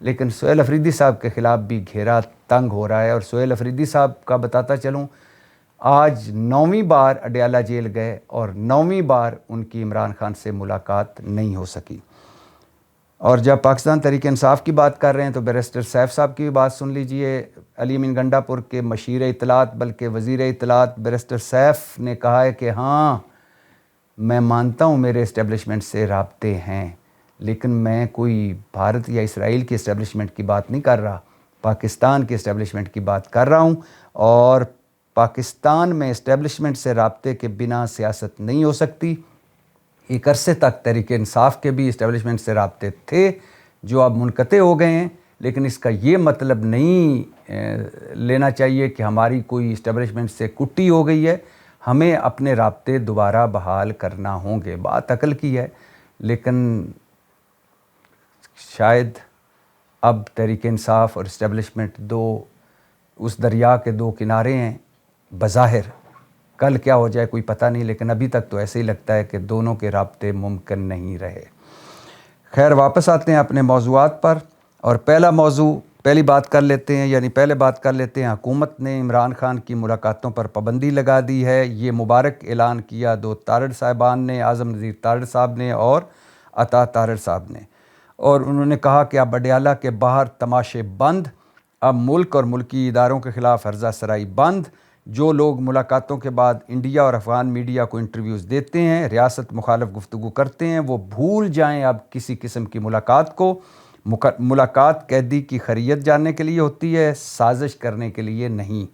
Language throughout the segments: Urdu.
لیکن سہیل افریدی صاحب کے خلاف بھی گھیرا تنگ ہو رہا ہے. اور سہیل افریدی صاحب کا بتاتا چلوں، آج 9ویں بار اڈیالہ جیل گئے اور 9ویں بار ان کی عمران خان سے ملاقات نہیں ہو سکی. اور جب پاکستان تحریک انصاف کی بات کر رہے ہیں تو بیرسٹر سیف صاحب کی بھی بات سن لیجئے. علی امین گنڈا پور کے مشیر اطلاعات بلکہ وزیر اطلاعات بیرسٹر سیف نے کہا ہے کہ ہاں میں مانتا ہوں میرے اسٹیبلشمنٹ سے رابطے ہیں، لیکن میں کوئی بھارت یا اسرائیل کی اسٹیبلشمنٹ کی بات نہیں کر رہا، پاکستان کی اسٹیبلشمنٹ کی بات کر رہا ہوں. اور پاکستان میں اسٹیبلشمنٹ سے رابطے کے بنا سیاست نہیں ہو سکتی. ایک عرصے تک تحریک انصاف کے بھی اسٹیبلشمنٹ سے رابطے تھے جو اب منقطع ہو گئے ہیں، لیکن اس کا یہ مطلب نہیں لینا چاہیے کہ ہماری کوئی اسٹیبلشمنٹ سے کٹی ہو گئی ہے. ہمیں اپنے رابطے دوبارہ بحال کرنا ہوں گے. بات عقل کی ہے، لیکن شاید اب تحریک انصاف اور اسٹیبلشمنٹ اس دریا کے دو کنارے ہیں. بظاہر کل کیا ہو جائے کوئی پتہ نہیں، لیکن ابھی تک تو ایسے ہی لگتا ہے کہ دونوں کے رابطے ممکن نہیں رہے. خیر، واپس آتے ہیں اپنے موضوعات پر، اور پہلی بات کر لیتے ہیں حکومت نے عمران خان کی ملاقاتوں پر پابندی لگا دی ہے. یہ مبارک اعلان کیا دو تارڑ صاحبان نے، اعظم نذیر تارڑ صاحب نے اور عطا تارڑ صاحب نے. اور انہوں نے کہا کہ اب اڈیالہ کے باہر تماشے بند، اب ملک اور ملکی اداروں کے خلاف ہرزہ سرائی بند. جو لوگ ملاقاتوں کے بعد انڈیا اور افغان میڈیا کو انٹرویوز دیتے ہیں، ریاست مخالف گفتگو کرتے ہیں، وہ بھول جائیں اب کسی قسم کی ملاقات کو. ملاقات قیدی کی خیریت جاننے کے لیے ہوتی ہے، سازش کرنے کے لیے نہیں.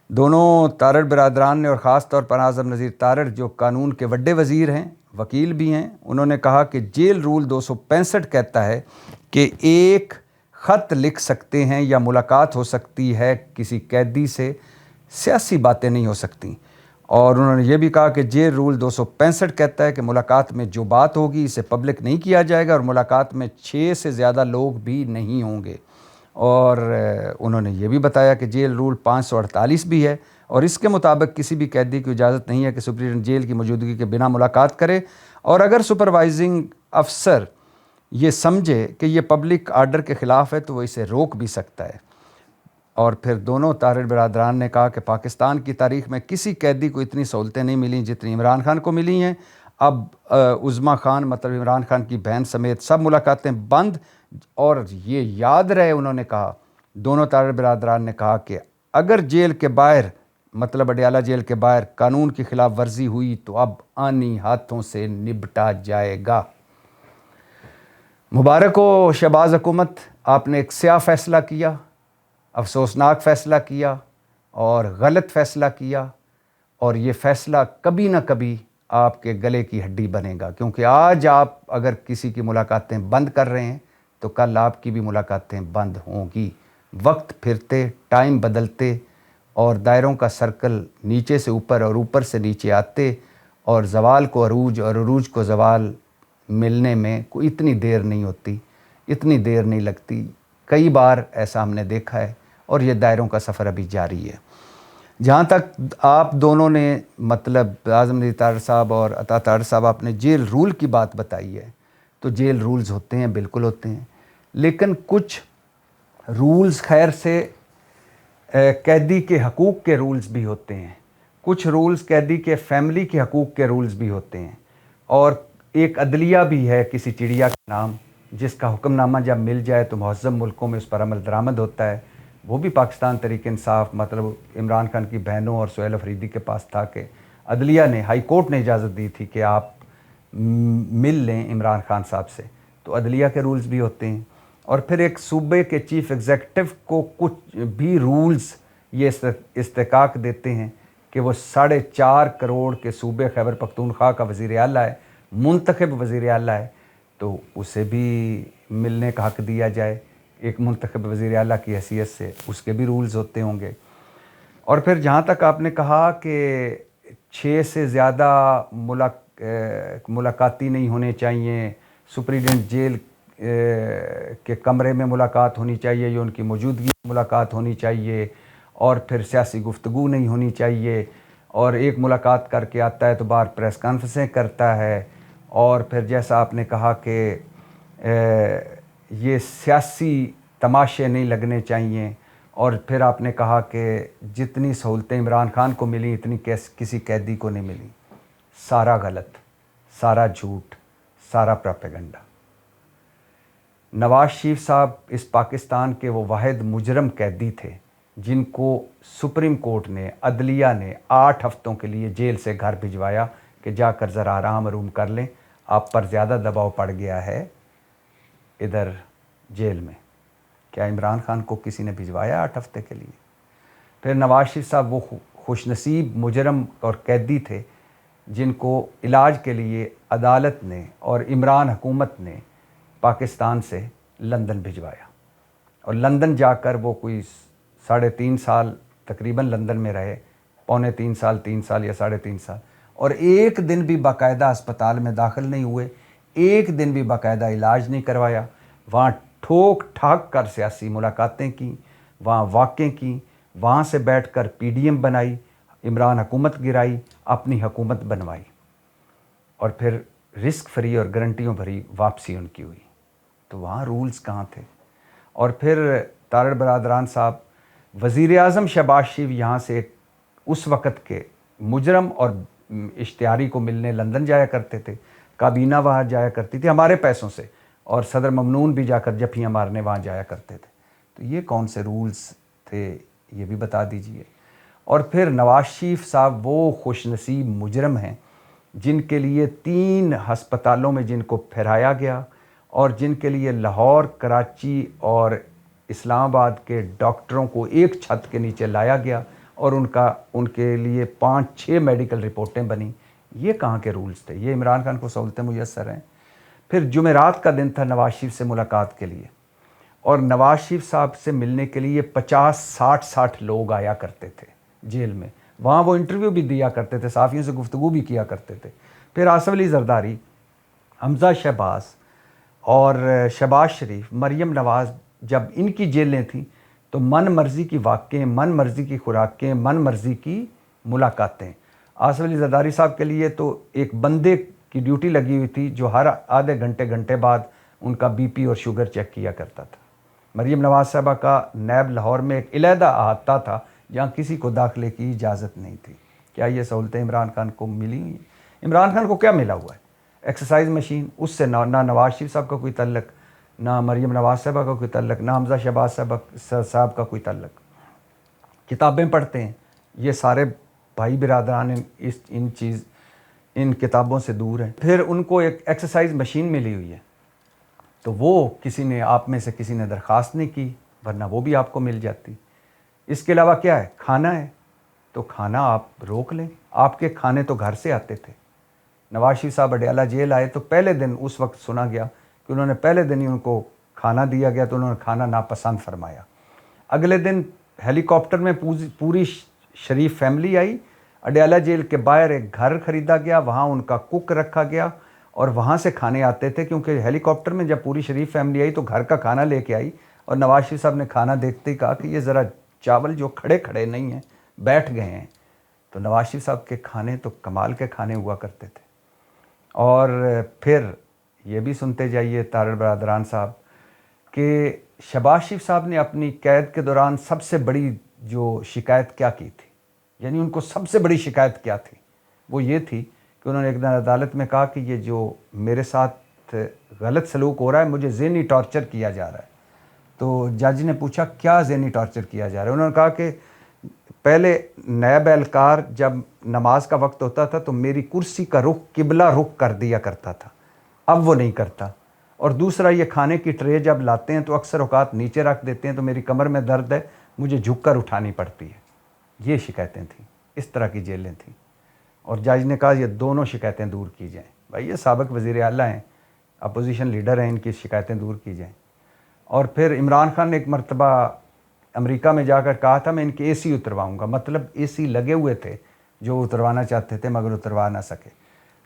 دونوں تارڑ برادران نے، اور خاص طور پر اعظم نذیر تارڑ جو قانون کے وڈے وزیر ہیں، وکیل بھی ہیں، انہوں نے کہا کہ جیل رول 265 کہتا ہے کہ ایک خط لکھ سکتے ہیں یا ملاقات ہو سکتی ہے کسی قیدی سے، سیاسی باتیں نہیں ہو سکتی. اور انہوں نے یہ بھی کہا کہ جیل رول 265 کہتا ہے کہ ملاقات میں جو بات ہوگی اسے پبلک نہیں کیا جائے گا، اور ملاقات میں 6 سے زیادہ لوگ بھی نہیں ہوں گے. اور انہوں نے یہ بھی بتایا کہ جیل رول 548 بھی ہے، اور اس کے مطابق کسی بھی قیدی کو اجازت نہیں ہے کہ سپرنٹینڈنٹ جیل کی موجودگی کے بنا ملاقات کرے، اور اگر سپروائزنگ افسر یہ سمجھے کہ یہ پبلک آرڈر کے خلاف ہے تو وہ اسے روک بھی سکتا ہے. اور پھر دونوں تارڑ برادران نے کہا کہ پاکستان کی تاریخ میں کسی قیدی کو اتنی سہولتیں نہیں ملیں جتنی عمران خان کو ملی ہیں. اب عظمیٰ خان مطلب عمران خان کی بہن سمیت سب ملاقاتیں بند. اور یہ یاد رہے، انہوں نے کہا، دونوں تارڑ برادران نے کہا کہ اگر جیل کے باہر مطلب اڈیالہ جیل کے باہر قانون کی خلاف ورزی ہوئی تو اب آنی ہاتھوں سے نبٹا جائے گا. مبارک ہو شہباز حکومت، آپ نے ایک سیاہ فیصلہ کیا، افسوسناک فیصلہ کیا اور غلط فیصلہ کیا، اور یہ فیصلہ کبھی نہ کبھی آپ کے گلے کی ہڈی بنے گا. کیونکہ آج آپ اگر کسی کی ملاقاتیں بند کر رہے ہیں تو کل آپ کی بھی ملاقاتیں بند ہوں گی. وقت پھرتے، ٹائم بدلتے، اور دائروں کا سرکل نیچے سے اوپر اور اوپر سے نیچے آتے، اور زوال کو عروج اور عروج کو زوال ملنے میں کوئی اتنی دیر نہیں ہوتی، اتنی دیر نہیں لگتی. کئی بار ایسا ہم نے دیکھا ہے، اور یہ دائروں کا سفر ابھی جاری ہے. جہاں تک آپ دونوں نے مطلب اعظم نذیر تارڑ صاحب اور عطا تارڑ صاحب آپ نے جیل رول کی بات بتائی ہے، تو جیل رولز ہوتے ہیں، بالکل ہوتے ہیں، لیکن کچھ رولز خیر سے قیدی کے حقوق کے رولز بھی ہوتے ہیں، کچھ رولز قیدی کے فیملی کے حقوق کے رولز بھی ہوتے ہیں. اور ایک عدلیہ بھی ہے کسی چڑیا کا نام، جس کا حکم نامہ جب مل جائے تو مہذب ملکوں میں اس پر عمل درآمد ہوتا ہے. وہ بھی پاکستان تحریک انصاف مطلب عمران خان کی بہنوں اور سہیل افریدی کے پاس تھا کہ عدلیہ نے، ہائی کورٹ نے اجازت دی تھی کہ آپ مل لیں عمران خان صاحب سے. تو عدلیہ کے رولز بھی ہوتے ہیں. اور پھر ایک صوبے کے چیف ایگزیکٹو کو کچھ بھی رولز یہ استحقاق دیتے ہیں کہ وہ 4.5 کروڑ کے صوبے خیبر پختونخوا کا وزیر اعلیٰ ہے، منتخب وزیر اعلیٰ ہے، تو اسے بھی ملنے کا حق دیا جائے ایک منتخب وزیر اعلیٰ کی حیثیت سے. اس کے بھی رولز ہوتے ہوں گے. اور پھر جہاں تک آپ نے کہا کہ 6 سے زیادہ ملاقاتی نہیں ہونے چاہیے، سپرنٹینڈنٹ جیل کے کمرے میں ملاقات ہونی چاہیے یا ان کی موجودگی میں ملاقات ہونی چاہیے، اور پھر سیاسی گفتگو نہیں ہونی چاہیے، اور ایک ملاقات کر کے آتا ہے تو باہر پریس کانفرنسیں کرتا ہے. اور پھر جیسا آپ نے کہا کہ یہ سیاسی تماشے نہیں لگنے چاہیے. اور پھر آپ نے کہا کہ جتنی سہولتیں عمران خان کو ملیں اتنی کسی قیدی کو نہیں ملی. سارا غلط، سارا جھوٹ، سارا پروپیگنڈا. نواز شریف صاحب اس پاکستان کے وہ واحد مجرم قیدی تھے جن کو سپریم کورٹ نے، عدلیہ نے 8 ہفتوں کے لیے جیل سے گھر بھجوایا کہ جا کر ذرا آرام روم کر لیں، آپ پر زیادہ دباؤ پڑ گیا ہے ادھر جیل میں. کیا عمران خان کو کسی نے بھجوایا 8 ہفتے کے لیے؟ پھر نواز شریف صاحب وہ خوش نصیب مجرم اور قیدی تھے جن کو علاج کے لیے عدالت نے اور عمران حکومت نے پاکستان سے لندن بھجوایا، اور لندن جا کر وہ کوئی 3.5 سال تقریباً لندن میں رہے، 2.25 سال، 3 سال یا 3.5 سال، اور ایک دن بھی باقاعدہ اسپتال میں داخل نہیں ہوئے، ایک دن بھی باقاعدہ علاج نہیں کروایا. وہاں ٹھوک ٹھاک کر سیاسی ملاقاتیں کیں، وہاں واقعیں کیں، وہاں سے بیٹھ کر PDM بنائی، عمران حکومت گرائی، اپنی حکومت بنوائی، اور پھر رسک فری اور گارنٹیوں بھری واپسی ان کی ہوئی. تو وہاں رولز کہاں تھے؟ اور پھر تارڑ برادران صاحب، وزیر اعظم شہباز شریف یہاں سے اس وقت کے مجرم اور اشتہاری کو ملنے لندن جایا کرتے تھے، کابینہ وہاں جایا کرتی تھی ہمارے پیسوں سے، اور صدر ممنون بھی جا کر جفیاں مارنے وہاں جایا کرتے تھے. تو یہ کون سے رولز تھے یہ بھی بتا دیجئے. اور پھر نواز شریف صاحب وہ خوش نصیب مجرم ہیں جن کے لیے 3 ہسپتالوں میں جن کو پھرایا گیا، اور جن کے لیے لاہور، کراچی اور اسلام آباد کے ڈاکٹروں کو ایک چھت کے نیچے لایا گیا، اور ان کے لیے 5-6 میڈیکل رپورٹیں بنیں. یہ کہاں کے رولز تھے؟ یہ عمران خان کو سہولتیں میسر ہیں. پھر جمعرات کا دن تھا نواز شریف سے ملاقات کے لیے، اور نواز شریف صاحب سے ملنے کے لیے 50-60 لوگ آیا کرتے تھے جیل میں. وہاں وہ انٹرویو بھی دیا کرتے تھے، صحافیوں سے گفتگو بھی کیا کرتے تھے. پھر آصف علی زرداری، حمزہ شہباز اور شہباز شریف، مریم نواز، جب ان کی جیلیں تھیں تو من مرضی کی واقعیں، من مرضی کی خوراکیں، من مرضی کی ملاقاتیں. آصف علی زرداری صاحب کے لیے تو ایک بندے کی ڈیوٹی لگی ہوئی تھی جو ہر آدھے گھنٹے بعد ان کا BP اور شوگر چیک کیا کرتا تھا. مریم نواز صاحبہ کا نیب لاہور میں ایک علیحدہ احاطہ تھا جہاں کسی کو داخلے کی اجازت نہیں تھی. کیا یہ سہولتیں عمران خان کو ملی ہوئی ہیں؟ عمران خان کو کیا ملا ہوا ہے؟ ایکسرسائز مشین، اس سے نہ نواز شریف صاحب کا کوئی تعلق، نہ مریم نواز صاحبہ کا کوئی تعلق، نہ حمزہ شہباز صاحب کا کوئی تعلق. کتابیں پڑھتے ہیں، یہ سارے بھائی برادران ان کتابوں سے دور ہیں. پھر ان کو ایک ایکسرسائز مشین ملی ہوئی ہے، تو وہ کسی نے، آپ میں سے کسی نے درخواست نہیں کی، ورنہ وہ بھی آپ کو مل جاتی. اس کے علاوہ کیا ہے؟ کھانا ہے، تو کھانا آپ روک لیں. آپ کے کھانے تو گھر سے آتے تھے. نواز شریف صاحب اڈیالہ جیل آئے تو پہلے دن اس وقت سنا گیا کہ انہوں نے پہلے دن ہی ان کو کھانا دیا گیا تو انہوں نے کھانا ناپسند فرمایا. اگلے دن ہیلی کاپٹر میں پوری شریف فیملی آئی، اڈیالہ جیل کے باہر ایک گھر خریدا گیا، وہاں ان کا کک رکھا گیا، اور وہاں سے کھانے آتے تھے، کیونکہ ہیلی کاپٹر میں جب پوری شریف فیملی آئی تو گھر کا کھانا لے کے آئی. اور نواز شریف صاحب نے کھانا دیکھتے ہی کہا کہ یہ ذرا چاول جو کھڑے نہیں ہیں، بیٹھ گئے ہیں. تو نواز شریف صاحب کے کھانے تو کمال کے کھانے ہوا کرتے تھے. اور پھر یہ بھی سنتے جائیے تارڑ برادران صاحب کہ شہباز شریف صاحب نے اپنی قید کے دوران سب سے بڑی جو شکایت کیا کی تھی، یعنی ان کو سب سے بڑی شکایت کیا تھی، وہ یہ تھی کہ انہوں نے ایک دن عدالت میں کہا کہ یہ جو میرے ساتھ غلط سلوک ہو رہا ہے، مجھے ذہنی ٹارچر کیا جا رہا ہے. تو جج نے پوچھا کیا ذہنی ٹارچر کیا جا رہا ہے؟ انہوں نے کہا کہ پہلے نیب اہلکار جب نماز کا وقت ہوتا تھا تو میری کرسی کا رخ قبلہ رخ کر دیا کرتا تھا، اب وہ نہیں کرتا. اور دوسرا، یہ کھانے کی ٹرے جب لاتے ہیں تو اکثر اوقات نیچے رکھ دیتے ہیں تو میری کمر میں درد ہے، مجھے جھک کر اٹھانی پڑتی ہے. یہ شکایتیں تھیں، اس طرح کی جیلیں تھیں. اور جج نے کہا یہ دونوں شکایتیں دور کی جائیں. بھائی یہ سابق وزیر اعلیٰ ہیں، اپوزیشن لیڈر ہیں، ان کی شکایتیں دور کی جائیں. اور پھر عمران خان نے ایک مرتبہ امریکہ میں جا کر کہا تھا میں ان کے AC اترواؤں گا، مطلب AC لگے ہوئے تھے جو اتروانا چاہتے تھے مگر اتروا نہ سکے.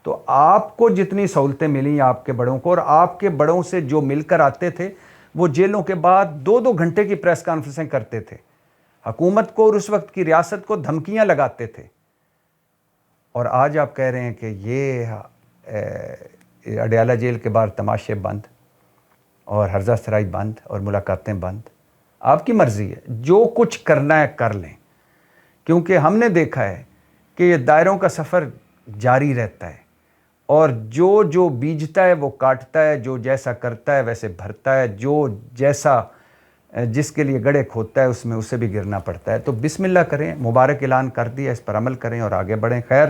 تو آپ کو جتنی سہولتیں ملیں آپ کے بڑوں کو، اور آپ کے بڑوں سے جو مل کر آتے تھے وہ جیلوں کے بعد 2-2 گھنٹے کی پریس کانفرنسیں کرتے تھے، حکومت کو اور اس وقت کی ریاست کو دھمکیاں لگاتے تھے. اور آج آپ کہہ رہے ہیں کہ یہ اڈیالہ جیل کے باہر تماشے بند. اور ہرزہ سرائی بند اور ملاقاتیں بند. آپ کی مرضی ہے، جو کچھ کرنا ہے کر لیں، کیونکہ ہم نے دیکھا ہے کہ یہ دائروں کا سفر جاری رہتا ہے، اور جو بیجتا ہے وہ کاٹتا ہے، جو جیسا کرتا ہے ویسے بھرتا ہے، جو جیسا جس کے لیے گڑھے کھودتا ہے اس میں اسے بھی گرنا پڑتا ہے. تو بسم اللہ کریں، مبارک اعلان کر دیا، اس پر عمل کریں اور آگے بڑھیں. خیر،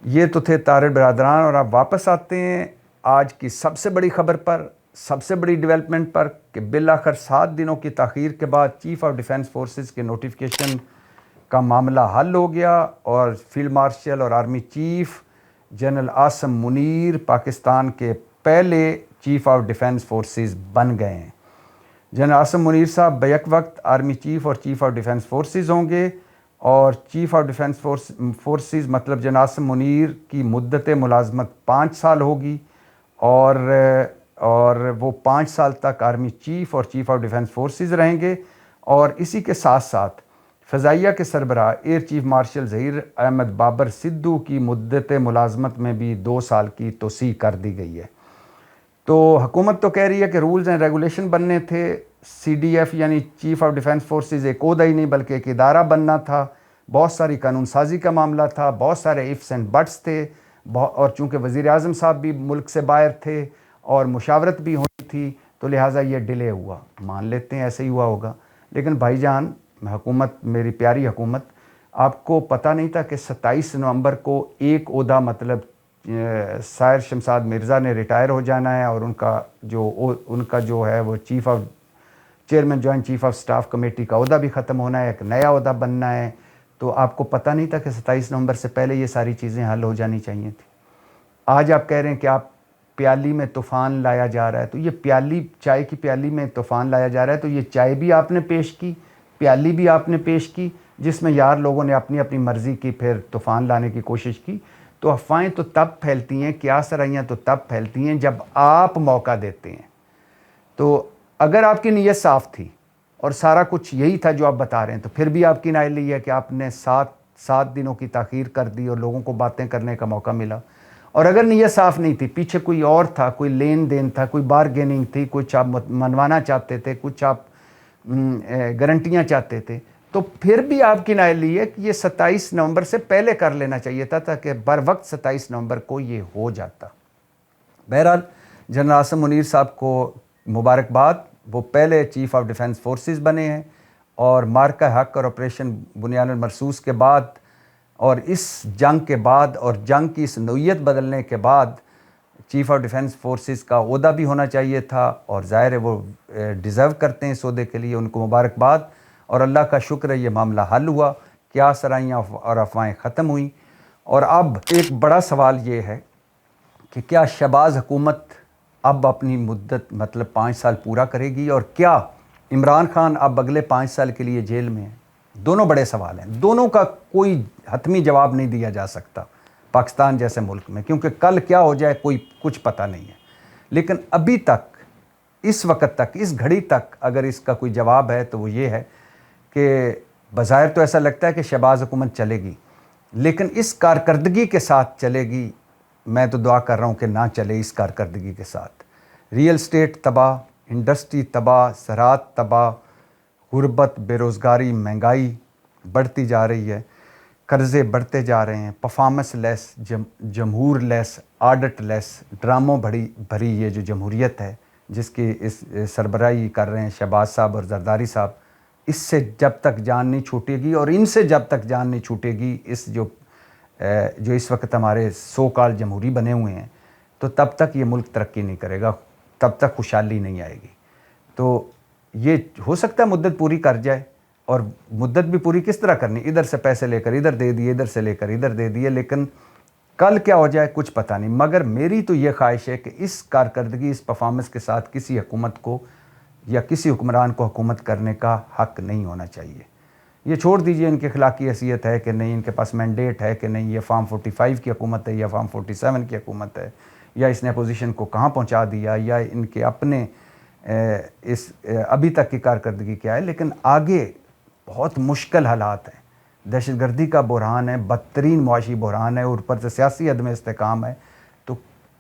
یہ تو تھے طارڑ برادران، اور آپ واپس آتے ہیں آج کی سب سے بڑی خبر پر، سب سے بڑی ڈیولپمنٹ پر، کہ بالآخر 7 دنوں کی تاخیر کے بعد چیف آف ڈیفنس فورسز کے نوٹیفیکیشن کا معاملہ حل ہو گیا، اور فیلڈ مارشل اور army chief general Asim Munir Pakistan کے پہلے چیف آف ڈیفنس فورسز بن گئے ہیں. جنرل عاصم منیر صاحب بیک وقت آرمی چیف اور چیف آف ڈیفنس فورسز ہوں گے، اور چیف آف ڈیفنس فورسز مطلب جنرل عاصم منیر کی مدت ملازمت 5 سال ہوگی، اور وہ 5 سال تک آرمی چیف اور چیف آف ڈیفنس فورسز رہیں گے. اور اسی کے ساتھ ساتھ فضائیہ کے سربراہ air chief marshal Zaheer Ahmed Babar Sidhu کی مدت ملازمت میں بھی 2 سال کی توسیع کر دی گئی ہے. تو حکومت تو کہہ رہی ہے کہ رولز اینڈ ریگولیشن بننے تھے، سی ڈی ایف یعنی چیف آف ڈیفنس فورسز ایک عہدہ ہی نہیں بلکہ ایک ادارہ بننا تھا، بہت ساری قانون سازی کا معاملہ تھا، بہت سارے ifs اینڈ بٹس تھے، اور چونکہ وزیر اعظم صاحب بھی ملک سے باہر تھے اور مشاورت بھی ہونی تھی، تو لہٰذا یہ ڈیلے ہوا. مان لیتے ہیں ایسے ہی ہوا ہوگا. لیکن بھائی جان، حکومت، میری پیاری حکومت، آپ کو پتہ نہیں تھا کہ 27 نومبر کو ایک عہدہ مطلب سائر شمشاد مرزا نے ریٹائر ہو جانا ہے، اور ان کا جو ہے وہ chairman joint chief of staff committee کا عہدہ بھی ختم ہونا ہے، ایک نیا عہدہ بننا ہے. تو آپ کو پتہ نہیں تھا کہ 27 نومبر سے پہلے یہ ساری چیزیں حل ہو جانی چاہیے تھیں. آج آپ کہہ رہے ہیں کہ آپ پیالی میں طوفان لایا جا رہا ہے، تو یہ پیالی، چائے کی پیالی میں طوفان لایا جا رہا ہے، تو یہ چائے بھی آپ نے پیش کی، پیالی بھی آپ نے پیش کی، جس میں یار لوگوں نے اپنی اپنی مرضی کی پھر طوفان لانے کی کوشش کی. تو افواہیں تو تب پھیلتی ہیں، کیا سرائیاں تو تب پھیلتی ہیں جب آپ موقع دیتے ہیں. تو اگر آپ کی نیت صاف تھی اور سارا کچھ یہی تھا جو آپ بتا رہے ہیں، تو پھر بھی آپ کی نااہلی ہے کہ آپ نے 7 دنوں کی تاخیر کر دی اور لوگوں کو باتیں کرنے کا موقع ملا. اور اگر نیت صاف نہیں تھی، پیچھے کوئی اور تھا، کوئی لین دین تھا، کوئی بارگیننگ تھی، کچھ آپ منوانا چاہتے تھے، کچھ آپ گارنٹیاں چاہتے تھے، تو پھر بھی آپ کی نااہلی ہے کہ یہ 27 نومبر سے پہلے کر لینا چاہیے تھا، تاکہ بر وقت 27 نومبر کو یہ ہو جاتا. بہرحال جنرل عاصم منیر صاحب کو مبارکباد، وہ پہلے چیف آف ڈیفنس فورسز بنے ہیں، اور مارکہ حق اور آپریشن بنیان المرصوص کے بعد اور اس جنگ کے بعد اور جنگ کی اس نوعیت بدلنے کے بعد چیف آف ڈیفنس فورسز کا عہدہ بھی ہونا چاہیے تھا، اور ظاہر ہے وہ ڈیزرو کرتے ہیں اس عہدے کے لیے. ان کو مبارکباد، اور اللہ کا شکر ہے یہ معاملہ حل ہوا، کیا سرائیاں اور افواہیں ختم ہوئیں. اور اب ایک بڑا سوال یہ ہے کہ کیا شہباز حکومت اب اپنی مدت مطلب 5 سال پورا کرے گی، اور کیا عمران خان اب اگلے 5 سال کے لیے جیل میں ہیں؟ دونوں بڑے سوال ہیں، دونوں کا کوئی حتمی جواب نہیں دیا جا سکتا پاکستان جیسے ملک میں، کیونکہ کل کیا ہو جائے کوئی کچھ پتہ نہیں ہے. لیکن ابھی تک، اس وقت تک، اس گھڑی تک اگر اس کا کوئی جواب ہے تو وہ یہ ہے کہ بظاہر تو ایسا لگتا ہے کہ شہباز حکومت چلے گی، لیکن اس کارکردگی کے ساتھ چلے گی. میں تو دعا کر رہا ہوں کہ نہ چلے اس کارکردگی کے ساتھ. ریئل اسٹیٹ تباہ، انڈسٹری تباہ، زراعت تباہ، غربت، بے روزگاری، مہنگائی بڑھتی جا رہی ہے، قرضے بڑھتے جا رہے ہیں، پرفارمنس لیس، جمہور لیس، آڈٹ لیس، ڈراموں بھری یہ جو جمہوریت ہے جس کی اس سربراہی کر رہے ہیں شہباز صاحب اور زرداری صاحب، اس سے جب تک جان نہیں چھوٹے گی، اور ان سے جب تک جان نہیں چھوٹے گی، اس جو اس وقت ہمارے سو کال جمہوری بنے ہوئے ہیں، تو تب تک یہ ملک ترقی نہیں کرے گا، تب تک خوشحالی نہیں آئے گی. تو یہ ہو سکتا ہے مدت پوری کر جائے، اور مدت بھی پوری کس طرح کرنی، ادھر سے پیسے لے کر ادھر دے دیے، ادھر سے لے کر ادھر دے دیے، لیکن کل کیا ہو جائے کچھ پتہ نہیں. مگر میری تو یہ خواہش ہے کہ اس کارکردگی، اس پرفارمنس کے ساتھ کسی حکومت کو یا کسی حکمران کو حکومت کرنے کا حق نہیں ہونا چاہیے. یہ چھوڑ دیجئے ان کی اخلاقی حیثیت ہے کہ نہیں، ان کے پاس مینڈیٹ ہے کہ نہیں، یہ فارم 45 کی حکومت ہے یا فارم 47 کی حکومت ہے، یا اس نے اپوزیشن کو کہاں پہنچا دیا، یا ان کے اپنے اس ابھی تک کی کارکردگی کیا ہے. لیکن آگے بہت مشکل حالات ہیں، دہشت گردی کا بحران ہے، بدترین معاشی بحران ہے، اور اوپر سے سیاسی عدم استحکام ہے. تو